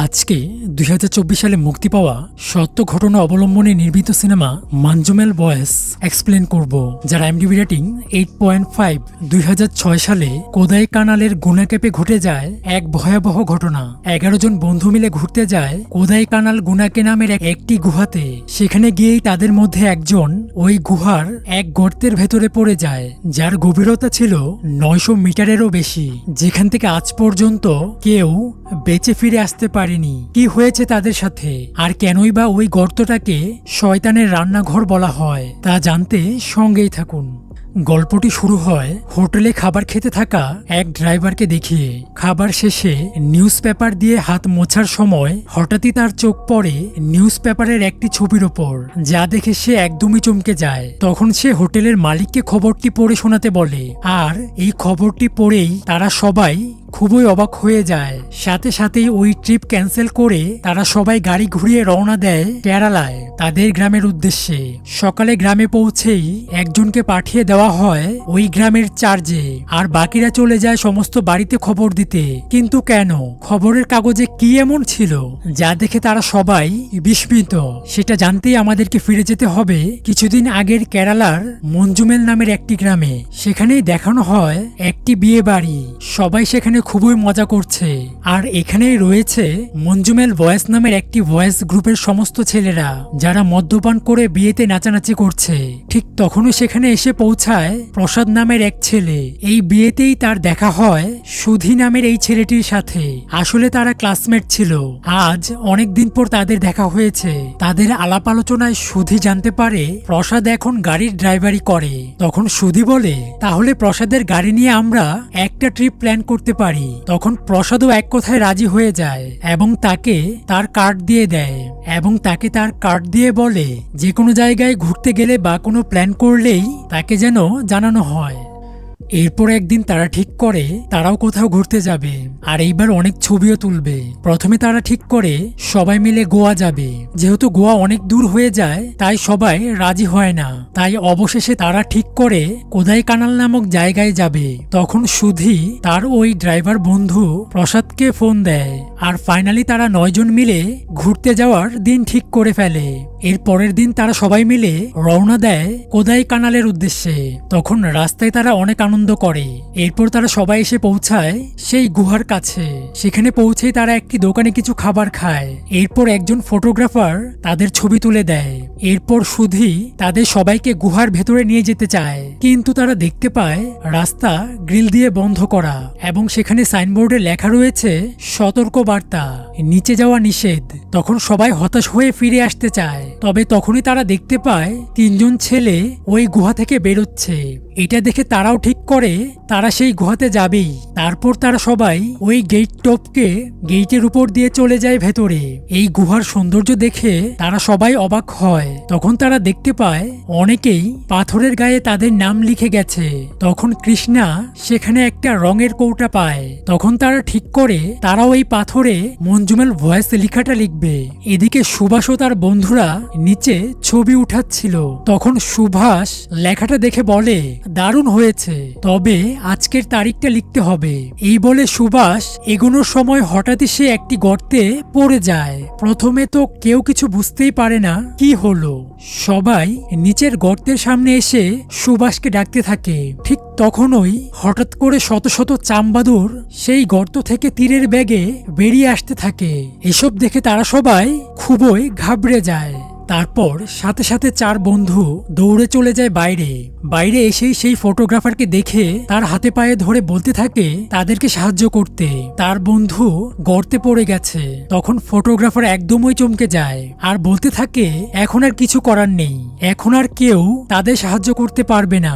আজকে 2024 সালে মুক্তি পাওয়া সত্য ঘটনা অবলম্বনে নির্মিত সিনেমা মঞ্জুমেল বয়েস এক্সপ্লেন করব, যার IMDb রেটিং 8.5। 2006 সালে কোদাই কানালের গুনাকেপে ঘটে যায় এক ভয়াবহ ঘটনা। 11 জন বন্ধু মিলে ঘুরতে যায় কোদাই কানাল গুনাকে নামের একটি গুহাতে। সেখানে গিয়েই তাদের মধ্যে একজন ওই গুহার এক গর্তের ভেতরে পড়ে যায়, যার গভীরতা ছিল 900 মিটারেরও বেশি, যেখান থেকে আজ পর্যন্ত কেউ বেঁচে ফিরে আসতে পারেনি। কি হয়েছে তাদের সাথে, আর কেনই বা ওই গর্তটাকে শয়তানের রান্নাঘর বলা হয়, তা জানতে সঙ্গেই থাকুন। গল্পটি শুরু হয় হোটেলে খাবার খেতে থাকা এক ড্রাইভারকে দেখিয়ে। খাবার শেষে নিউজ পেপার দিয়ে হাত মোছার সময় হঠাৎই তার চোখ পড়ে নিউজ পেপারের একটি ছবির ওপর, যা দেখে সে একদমই চমকে যায়। তখন সে হোটেলের মালিককে খবরটি পড়ে শোনাতে বলে, আর এই খবরটি পড়েই তারা সবাই খুবই অবাক হয়ে যায়। সাথে সাথেই ওই ট্রিপ ক্যান্সেল করে তারা সবাই গাড়ি ঘুরিয়ে রওনা দেয় কেরালায়, তাদের গ্রামের উদ্দেশ্যে। সকালে গ্রামে পৌঁছেই একজনকে পাঠিয়ে দেওয়া হয় ওই গ্রামের চার্জে, আর বাকিরা চলে যায় সমস্ত বাড়িতে খবর দিতে। কিন্তু কেন? খবরের কাগজে কি এমন ছিল যা দেখে তারা সবাই বিস্মিত? সেটা জানতেই আমাদেরকে ফিরে যেতে হবে কিছুদিন আগের কেরালার মঞ্জুমেল নামের একটি গ্রামে। সেখানেই দেখানো হয় একটি বিয়ে বাড়ি। সবাই সেখানে খুবই মজা করছে, আর এখানেই রয়েছে মঞ্জুমেল ভয়েস নামের একটি ভয়েস গ্রুপের সমস্ত ছেলেরা, যারা মদ্যপান করে বিয়েতে নাচানাচি করছে। ঠিক তখনই সেখানে এসে পৌঁছায় প্রসাদ নামের এক ছেলে। এই বিয়েতেই তার দেখা হয় সুধি নামের এই ছেলেটির সাথে। আসলে তারা ক্লাসমেট ছিল। আজ অনেকদিন পর তাদের দেখা হয়েছে। তাদের আলাপ আলোচনায় সুধি জানতে পারে প্রসাদ এখন গাড়ির ড্রাইভারি করে। তখন সুধি বলে, তাহলে প্রসাদের গাড়ি নিয়ে আমরা একটা ট্রিপ প্ল্যান করতে পারি। তখন প্রসাদও এক কথায় রাজি হয়ে যায় এবং তাকে তার কার্ড দিয়ে দেয়, এবং তাকে তার কার্ড দিয়ে বলে যে কোনো জায়গায় ঘুরতে গেলে বা কোনো প্ল্যান করলেই তাকে যেন জানানো হয়। এরপর একদিন তারা ঠিক করে তারাও কোথাও ঘুরতে যাবে, আর এইবার অনেক ছবিও তুলবে। প্রথমে তারা ঠিক করে সবাই মিলে গোয়া যাবে। যেহেতু গোয়া অনেক দূর হয়ে যায়, তাই সবাই রাজি হয় না। তাই অবশেষে তারা ঠিক করে কোদাই কানাল নামক জায়গায় যাবে। তখন সুধি তার ওই ড্রাইভার বন্ধু প্রসাদকে ফোন দেয়, আর ফাইনালি তারা 9 জন মিলে ঘুরতে যাওয়ার দিন ঠিক করে ফেলে। এর পরের দিন তারা সবাই মিলে রওনা দেয় কোদাই কানালের উদ্দেশ্যে। তখন রাস্তায় তারা অনেক আনন্দ করে। এরপর তারা সবাই এসে পৌঁছায় সেই গুহার কাছে। সেখানে পৌঁছেই তারা একটি দোকানে কিছু খাবার খায়। এরপর একজন ফটোগ্রাফার তাদের ছবি তুলে দেয়। এরপর সুধি তাদের সবাইকে গুহার ভেতরে নিয়ে যেতে চায়, কিন্তু তারা দেখতে পায় রাস্তা গ্রিল দিয়ে বন্ধ করা, এবং সেখানে সাইনবোর্ডে লেখা রয়েছে সতর্ক বার্তা, নিচে যাওয়া নিষেধ। তখন সবাই হতাশ হয়ে ফিরে আসতে চায়, তবে তখনই তারা দেখতে পায় 3 জন ছেলে ওই গুহা থেকে বেরোচ্ছে। এটা দেখে তারাও ঠিক করে তারা সেই গুহাতে যাবেই। তারপর তারা সবাই ওই গেট টপকে গেটের উপর দিয়ে চলে যায় ভেতরে। এই গুহার সৌন্দর্য দেখে তারা সবাই অবাক হয়। তখন তারা দেখতে পায় অনেকেই পাথরের গায়ে তাদের নাম লিখে গেছে। তখন কৃষ্ণা সেখানে একটা রঙের কৌটা পায়। তখন তারা ঠিক করে তারাও এই পাথরে মঞ্জুমেল ভয়েস লেখাটা লিখবে। এদিকে সুভাষ ও তার বন্ধুরা নিচে ছবি উঠাচ্ছিল। তখন সুভাষ লেখাটা দেখে বলে, দারুণ হয়েছে, তবে আজকের তারিখটা লিখতে হবে। এই বলে সুভাষ এগোনোর সময় হঠাৎই সে একটি গর্তে পড়ে যায়। প্রথমে তো কেউ কিছু বুঝতেই পারে না কি হলো। সবাই নিচের গর্তের সামনে এসে সুভাষকে ডাকতে থাকে। ঠিক তখনই হঠাৎ করে শত শত চামবাদুর সেই গর্ত থেকে তীরের বেগে বেরিয়ে আসতে থাকে। এসব দেখে তারা সবাই খুবই ঘাবড়ে যায়। তারপর সাথে সাথে 4 বন্ধু দৌড়ে চলে যায় বাইরে। বাইরে এসেই সেই ফটোগ্রাফারকে দেখে তার হাতে পায়ে ধরে বলতে থাকে তাদেরকে সাহায্য করতে। তার বন্ধু গর্তে পড়ে গেছে। তখন ফটোগ্রাফার একদমই চমকে যায় আর বলতে থাকে এখন আর কিছু করার নেই, এখন আর কেউ তাদের সাহায্য করতে পারবে না,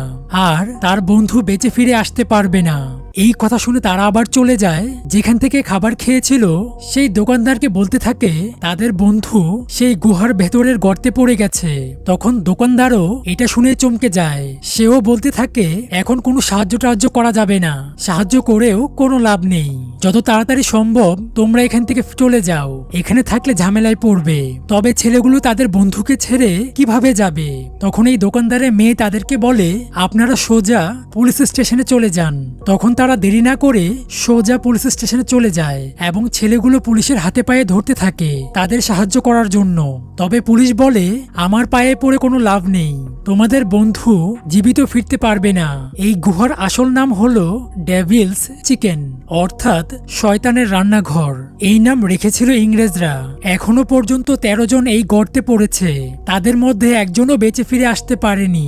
আর তার বন্ধু বেঁচে ফিরে আসতে পারবে না। এই কথা শুনে তারা আবার চলে যায় যেখান থেকে খাবার খেয়েছিল। সেই দোকানদারকে বলতে থাকে তাদের বন্ধু সেই গুহার ভেতরের গর্তে পড়ে গেছে। তখন দোকানদারও এটা শুনে চমকে যায়। সেও বলতে থাকে এখন কোনো সাহায্য টাহায্য করা যাবে না, সাহায্য করেও কোনো লাভ নেই। যত তাড়াতাড়ি সম্ভব তোমরা এখান থেকে চলে যাও, এখানে থাকলে ঝামেলায় পড়বে। তবে ছেলেগুলো তাদের বন্ধুকে ছেড়ে কিভাবে যাবে? তখন এই দোকানদারের মেয়ে তাদেরকে বলে আপনারা সোজা পুলিশ স্টেশনে চলে যান। তখন তারা দেরি না করে সোজা পুলিশ স্টেশনে চলে যায় এবং ছেলেগুলো পুলিশের হাতে পায়ে ধরতে থাকে তাদের সাহায্য করার জন্য। তবে পুলিশ বলে আমার পায়ে পড়ে কোনো লাভ নেই, তোমাদের বন্ধু জীবিত ফিরতে পারবে না। এই গুহার আসল নাম হলো ডেভিলস চিকেন, অর্থাৎ শয়তানের রান্নাঘর। এই নাম রেখেছিল ইংরেজরা। এখনো পর্যন্ত 13 জন এই গর্তে পড়েছে, তাদের মধ্যে একজনও বেঁচে ফিরে আসতে পারেনি।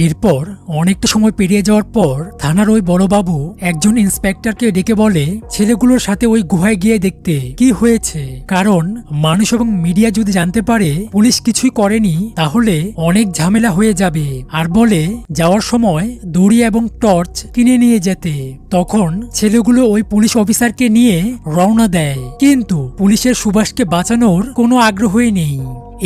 এরপর অনেকটা সময় পেরিয়ে যাওয়ার পর থানার ওই বড়বাবু একজন ইন্সপেক্টরকে ডেকে বলে ছেলেগুলোর সাথে ওই গুহায় গিয়ে দেখতে কি হয়েছে, কারণ মানুষ এবং মিডিয়া যদি জানতে পারে পুলিশ কিছুই করেনি তাহলে অনেক ঝামেলা হয়ে যাবে। আর বলে যাওয়ার সময় দড়ি এবং টর্চ কিনে নিয়ে যেতে। তখন ছেলেগুলো ওই পুলিশ অফিসারকে নিয়ে রওনা দেয়, কিন্তু পুলিশের সুভাষকে বাঁচানোর কোনো আগ্রহই নেই।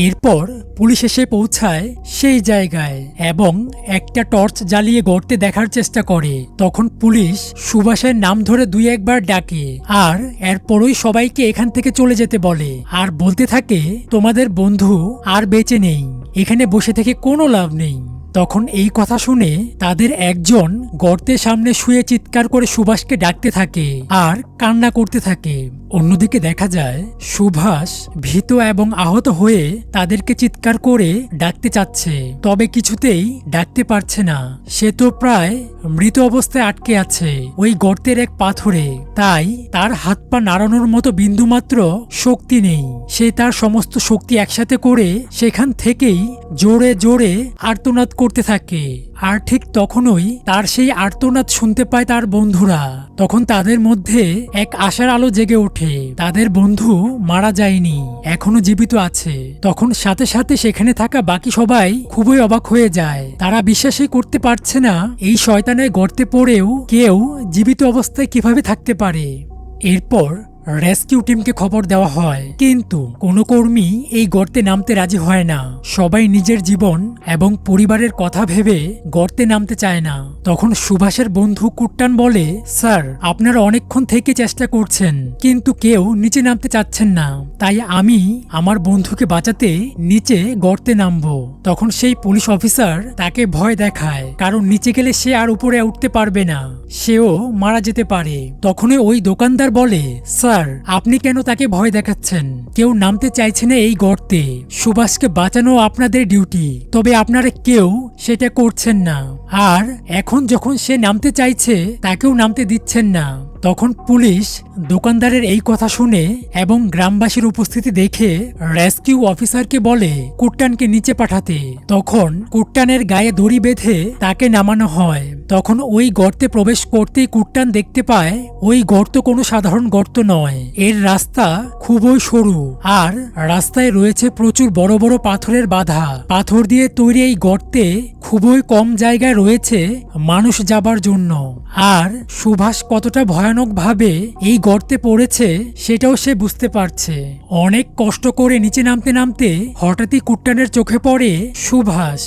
এরপর পুলিশ এসে পৌঁছায় সেই জায়গায় এবং একটা টর্চ জ্বালিয়ে গর্তে দেখার চেষ্টা করে। তখন পুলিশ সুভাষের নাম ধরে 2-1 বার ডাকে আর এরপরই সবাইকে এখান থেকে চলে যেতে বলে আর বলতে থাকে তোমাদের বন্ধু আর বেঁচে নেই, এখানে বসে থেকে কোনো লাভ নেই। তখন এই কথা শুনে তাদের একজন গর্তের সামনে শুয়ে চিৎকার করে সুভাষকে ডাকতে থাকে আর কান্না করতে থাকে। অন্যদিকে দেখা যায় সুভাষ ভীত এবং আহত হয়ে তাদেরকে চিৎকার করে ডাকতে চাচ্ছে, তবে কিছুতেই ডাকতে পারছে না। সে তো প্রায় মৃত অবস্থায় আটকে আছে ওই গর্তের এক পাথরে, তাই তার হাত পা নাড়ানোর মতো বিন্দুমাত্র শক্তি নেই। সে তার সমস্ত শক্তি একসাথে করে সেখান থেকেই জোরে জোরে আর্তনাদ করতে থাকে। আর ঠিক তখনই তার সেই আর্তনাদ শুনতে পায় তার বন্ধুরা। তখন তাদের মধ্যে এক আশার আলো জেগে ওঠে, তাদের বন্ধু মারা যায়নি, এখনো জীবিত আছে। তখন সাথে সাথে সেখানে থাকা বাকি সবাই খুবই অবাক হয়ে যায়। তারা বিশ্বাসই করতে পারছে না এই শয়তানের গর্তে পড়েও কেউ জীবিত অবস্থায় কিভাবে থাকতে পারে। এরপর রেস্কিউ টিমকে খবর দেওয়া হয়, কিন্তু কোনো কর্মী এই গর্তে নামতে রাজি হয় না। সবাই নিজের জীবন এবং পরিবারের কথা ভেবে গর্তে নামতে চায় না। তখন সুভাষের বন্ধু কুট্টান বলে স্যার আপনারা অনেকক্ষণ থেকে চেষ্টা করছেন কিন্তু কেউ নিচে নামতে চাচ্ছেন না, তাই আমি আমার বন্ধুকে বাঁচাতে নিচে গর্তে নামবো। তখন সেই পুলিশ অফিসার তাকে ভয় দেখায়, কারণ নিচে গেলে সে আর উপরে উঠতে পারবে না, সেও মারা যেতে পারে। তখনই ওই দোকানদার বলে স্যার আপনি কেন তাকে ভয় দেখাচ্ছেন? কেউ নামতে চাইছে না এই গর্তে, সুভাষকে বাঁচানো আপনাদের ডিউটি, তবে আপনারা কেউ সেটা করছেন না। আর এখন যখন সে নামতে চাইছে তাকেও নামতে দিচ্ছেন না। তখন পুলিশ দোকানদারের এই কথা শুনে এবং গ্রামবাসীর উপস্থিতি দেখে রেস্কিউ অফিসারকে বলে কুট্টানকে নিচে পাঠাতে। তখন কুট্টানের গায়ে দড়ি বেঁধে তাকে নামানো হয়। তখন ওই গর্তে প্রবেশ করতেই কুট্টান দেখতে পায় ওই গর্ত কোনো সাধারণ গর্ত নয়, এর রাস্তা খুবই সরু আর রাস্তায় রয়েছে প্রচুর বড় বড় পাথরের বাধা। পাথর দিয়ে তৈরি এই গর্তে খুবই কম জায়গায় রয়েছে মানুষ যাবার জন্য। আর সুভাষ কতটা ভয়ানক ভাবে এই গর্তে পড়েছে সেটাও সে বুঝতে পারছে। অনেক কষ্ট করে নিচে নামতে নামতে হঠাৎই কুট্টানের চোখে পড়ে সুভাষ।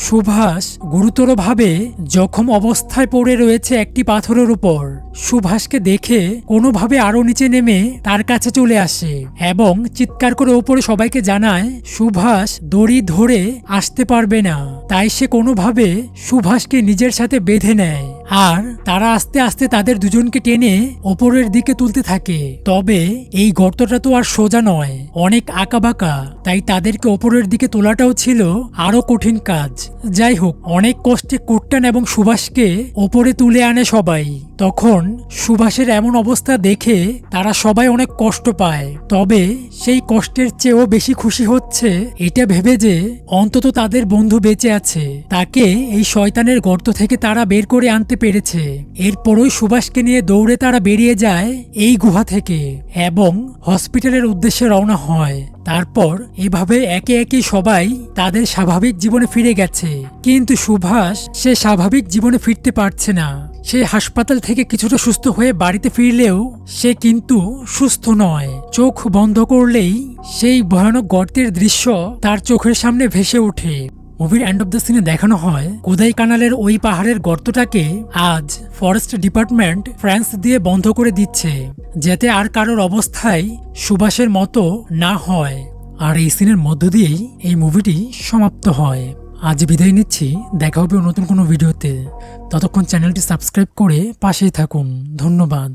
সুভাষ গুরুতরভাবে জখম অবস্থায় পড়ে রয়েছে একটি পাথরের উপর। সুভাষকে দেখে কোনোভাবে আরো নিচে নেমে তার কাছে চলে আসে এবং চিৎকার করে ওপরে সবাইকে জানায় সুভাষ দড়ি ধরে আসতে পারবে না, তাই সে কোনোভাবে সুভাষকে নিজের সাথে বেঁধে নেয় আর তারা আস্তে আস্তে তাদের দুজনকে টেনে ওপরের দিকে তুলতে থাকে। তবে এই গর্তটা তো আর সোজা নয়, অনেক আঁকাবাঁকা, তাই তাদেরকে ওপরের দিকে তোলাটাও ছিল আরো কঠিন কাজ। যাই হোক, অনেক কষ্টে কুট্টান এবং সুভাষকে ওপরে তুলে আনে সবাই। তখন সুভাষের এমন অবস্থা দেখে তারা সবাই অনেক কষ্ট পায়, তবে সেই কষ্টের চেয়েও বেশি খুশি হচ্ছে এটা ভেবে যে অন্তত তাদের বন্ধু বেঁচে আছে, তাকে এই শয়তানের গর্ত থেকে তারা বের করে আনতে পেরেছে। এরপরই সুভাষকে নিয়ে দৌড়ে তারা বেরিয়ে যায় এই গুহা থেকে এবং হসপিটালের উদ্দেশ্যে রওনা হয়। তারপর এভাবে একে একে সবাই তাদের স্বাভাবিক জীবনে ফিরে গেছে, কিন্তু সুভাষ সে স্বাভাবিক জীবনে ফিরতে পারছে না। সে হাসপাতাল থেকে কিছুটা সুস্থ হয়ে বাড়িতে ফিরলেও সে কিন্তু সুস্থ নয়। চোখ বন্ধ করলেই সেই ভয়ানক গর্তের দৃশ্য তার চোখের সামনে ভেসে ওঠে। মুভির এন্ড অফ দ্য সিনে দেখানো হয় কোদাই কানালের ওই পাহাড়ের গর্তটাকে আজ ফরেস্ট ডিপার্টমেন্ট ফ্রান্স দিয়ে বন্ধ করে দিচ্ছে, যাতে আর কারোর অবস্থায় সুভাষের মতো না হয়। আর এই সিনের মধ্য দিয়েই এই মুভিটি সমাপ্ত হয়। আজ বিদায় নিচ্ছি, দেখা হবে নতুন কোনো ভিডিওতে। ততক্ষণ চ্যানেলটি সাবস্ক্রাইব করে পাশেই থাকুন। ধন্যবাদ।